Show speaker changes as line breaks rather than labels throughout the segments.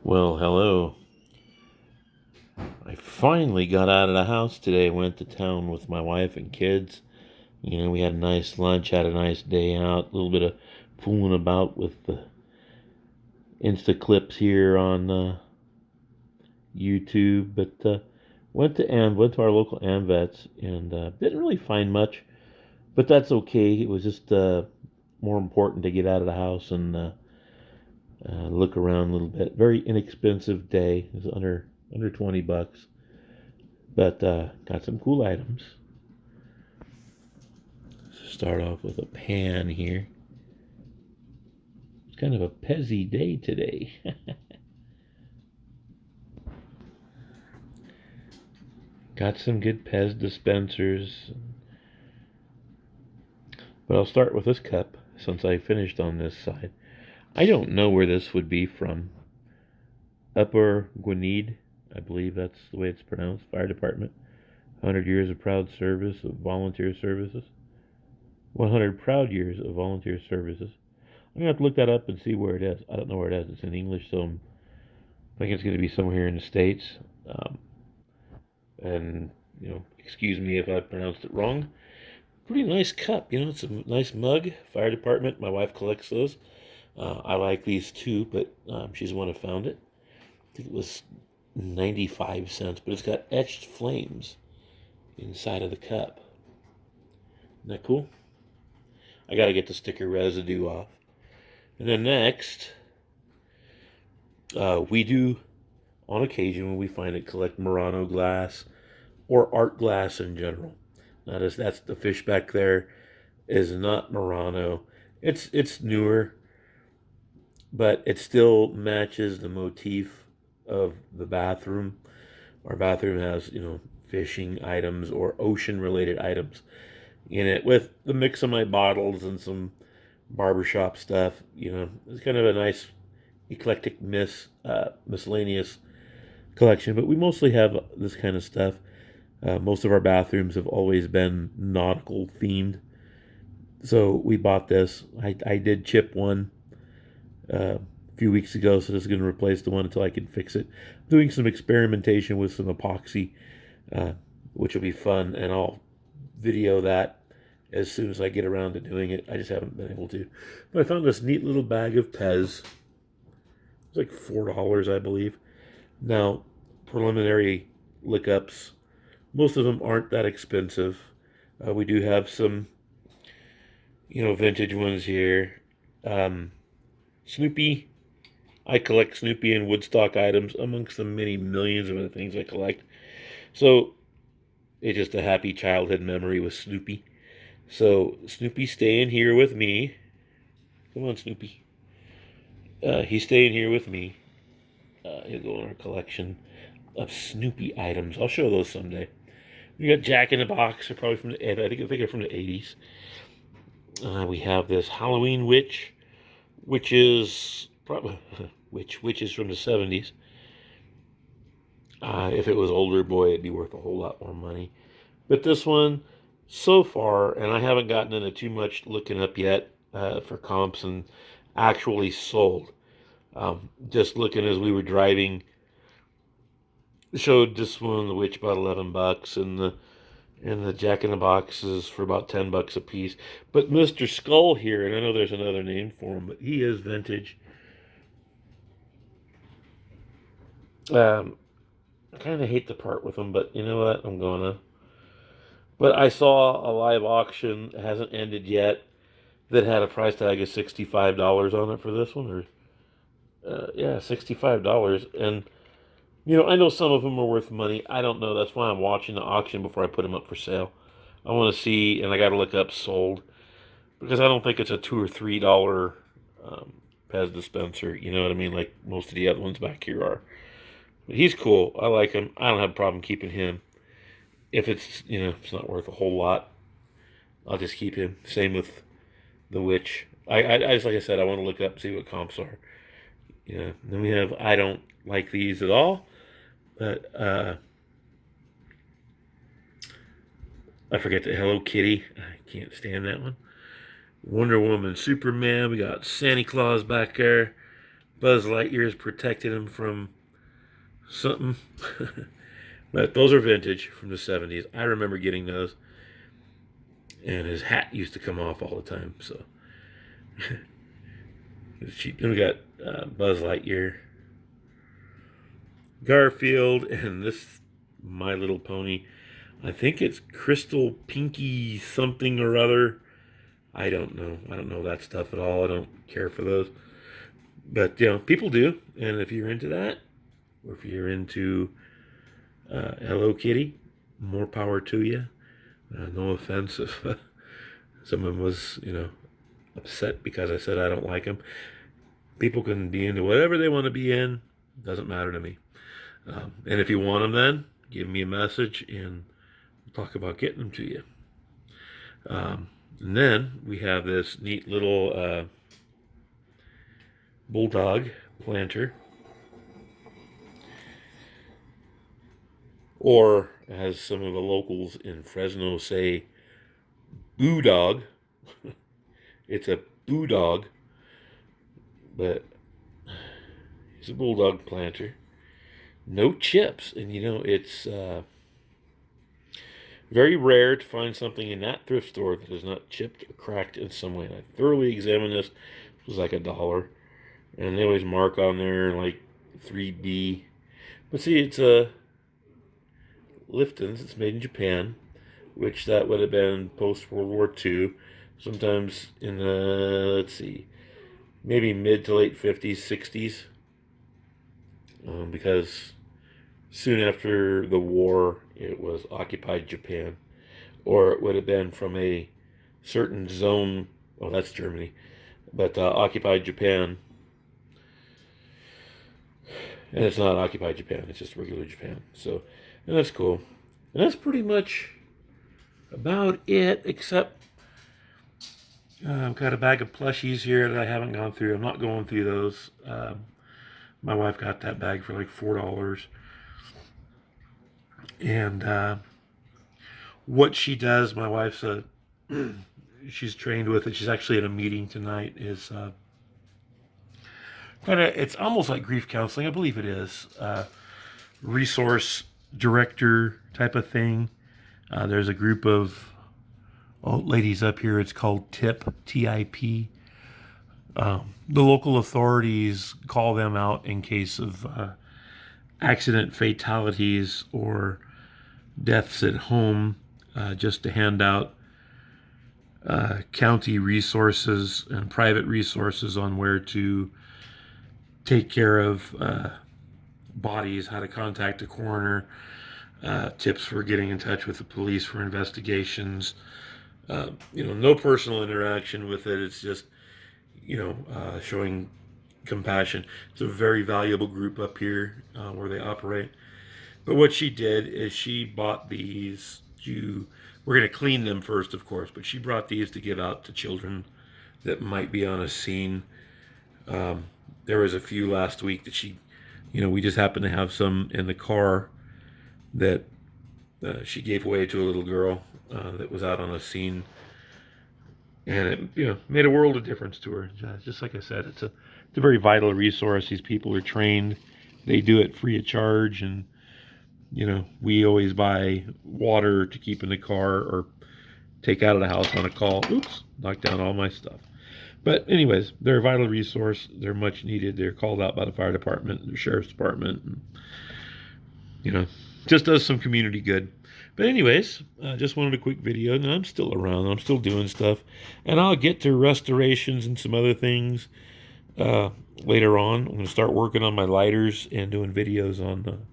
Well, hello. I finally got out of the house today. Went to town with my wife and kids. We had a nice lunch, had a nice day out, a little bit of fooling about with the Insta clips here on YouTube. But went to our local AmVets and didn't really find much, but that's okay. It was just more important to get out of the house and look around a little bit. Very inexpensive day. It was under $20. But got some cool items. Start off with a pan here. It's kind of a Pezzy day today. Got some good Pez dispensers. But I'll start with this cup since I finished on this side. I don't know where this would be from. Upper Gwinnett, I believe that's the way it's pronounced. Fire Department. 100 years of proud service of volunteer services. 100 proud years of volunteer services. I'm going to have to look that up and see where it is. I don't know where it is. It's in English, so I think it's going to be somewhere here in the States. And, excuse me if I pronounced it wrong. Pretty nice cup, it's a nice mug. Fire department, my wife collects those. I like these too, but she's the one who found it. I think it was 95 cents, but it's got etched flames inside of the cup. Isn't that cool? I got to get the sticker residue off. And then next, we do, on occasion when we find it, collect Murano glass or art glass in general. That's the fish back there is not Murano. It's newer, but it still matches the motif of the bathroom. Our bathroom has, fishing items or ocean-related items in it with the mix of my bottles and some barbershop stuff. It's kind of a nice eclectic miscellaneous collection, but we mostly have this kind of stuff. Most of our bathrooms have always been nautical themed, so we bought this. I did chip one a few weeks ago, so this is going to replace the one until I can fix it. I'm doing some experimentation with some epoxy, which will be fun, and I'll video that as soon as I get around to doing it. I just haven't been able to. But I found this neat little bag of Pez. It's like $4, I believe. Now, preliminary lookups, most of them aren't that expensive. We do have some, vintage ones here. Snoopy. I collect Snoopy and Woodstock items amongst the many millions of other things I collect. So it's just a happy childhood memory with Snoopy. So Snoopy's staying here with me. Come on, Snoopy. He's staying here with me. He'll go in our collection of Snoopy items. I'll show those someday. We got Jack in the Box. They're probably from the I think they're from the 80s. We have this Halloween witch, which is probably which is from the 70s. If it was older, boy, it'd be worth a whole lot more money. But this one, so far, and I haven't gotten into too much looking up yet for comps and actually sold. Just looking as we were driving, showed this one, the witch, about $11, and the Jack in the Box is for about $10 a piece. But Mr. Skull here, and I know there's another name for him, but he is vintage. I kind of hate to part with him, but you know what? I'm gonna. But I saw a live auction, it hasn't ended yet, that had a price tag of $65 on it for this one, or $65. And I know some of them are worth money. I don't know. That's why I'm watching the auction before I put them up for sale. I want to see, and I got to look up sold, because I don't think it's a $2 or $3 Pez dispenser. You know what I mean? Like most of the other ones back here are. But he's cool. I like him. I don't have a problem keeping him. If it's it's not worth a whole lot, I'll just keep him. Same with the witch. I just, like I said, I want to look up, see what comps are. Then we have, I don't like these at all, but I forget the Hello Kitty. I can't stand that one. Wonder Woman, Superman. We got Santa Claus back there. Buzz Lightyear's protected him from something. But those are vintage from the 70s. I remember getting those. And his hat used to come off all the time. So then we got Buzz Lightyear, Garfield, and this My Little Pony. I think it's Crystal Pinky something or other. I don't know. I don't know that stuff at all. I don't care for those. But, people do. And if you're into that, or if you're into Hello Kitty, more power to you. No offense if someone was, upset because I said I don't like them. People can be into whatever they want to be in. Doesn't matter to me. And if you want them, then give me a message and we'll talk about getting them to you. And then we have this neat little Bulldog Planter, or as some of the locals in Fresno say, Bulldog. It's a Bulldog, but it's a Bulldog Planter. No chips, and it's very rare to find something in that thrift store that is not chipped or cracked in some way. I thoroughly examined this. It was like $1, and they always mark on there like 3B. But see, it's a Lifton's. It's made in Japan, which that would have been post World War II. Sometimes in the maybe mid to late 50s, 60s, because soon after the war, it was occupied Japan, or it would have been from a certain zone. Oh, that's Germany, but occupied Japan, and it's not occupied Japan; it's just regular Japan. So, and that's cool, and that's pretty much about it. Except I've got a bag of plushies here that I haven't gone through. I'm not going through those. My wife got that bag for like $4. And what she does, my wife's she's trained with it. She's actually at a meeting tonight. Is it's almost like grief counseling. I believe it is. Resource director type of thing. There's a group of ladies up here. It's called TIP, T-I-P. The local authorities call them out in case of accident fatalities or deaths at home, just to hand out county resources and private resources on where to take care of bodies, how to contact a coroner, tips for getting in touch with the police for investigations. No personal interaction with it. It's just, showing compassion. It's a very valuable group up here where they operate. But what she did is she bought these. We're going to clean them first, of course, but she brought these to give out to children that might be on a scene. There was a few last week that we just happened to have some in the car that she gave away to a little girl that was out on a scene. And it made a world of difference to her. Just like I said, it's a very vital resource. These people are trained. They do it free of charge. And, we always buy water to keep in the car or take out of the house on a call. Oops, knocked down all my stuff. But anyways, they're a vital resource. They're much needed. They're called out by the fire department, the sheriff's department. And, just does some community good. But anyways, just wanted a quick video, and I'm still around. I'm still doing stuff. And I'll get to restorations and some other things later on. I'm going to start working on my lighters and doing videos on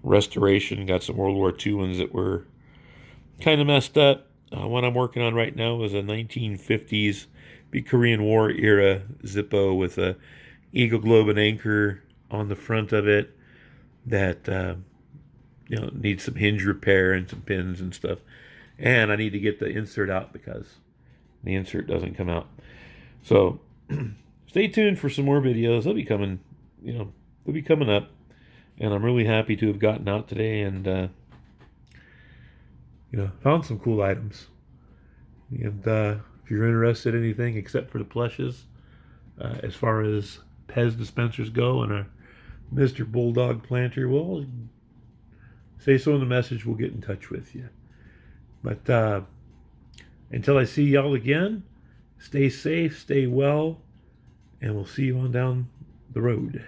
restoration. Got some World War II ones that were kind of messed up. One I'm working on right now is a 1950s Korean War era Zippo with a Eagle Globe and anchor on the front of it that needs some hinge repair and some pins and stuff. And I need to get the insert out because the insert doesn't come out. So stay tuned for some more videos. They'll be coming, they'll be coming up. And I'm really happy to have gotten out today and, found some cool items. And if you're interested in anything except for the plushes, as far as Pez dispensers go and our Mr. Bulldog Planter, well, say so in the message. We'll get in touch with you. But until I see y'all again, stay safe, stay well, and we'll see you on down the road.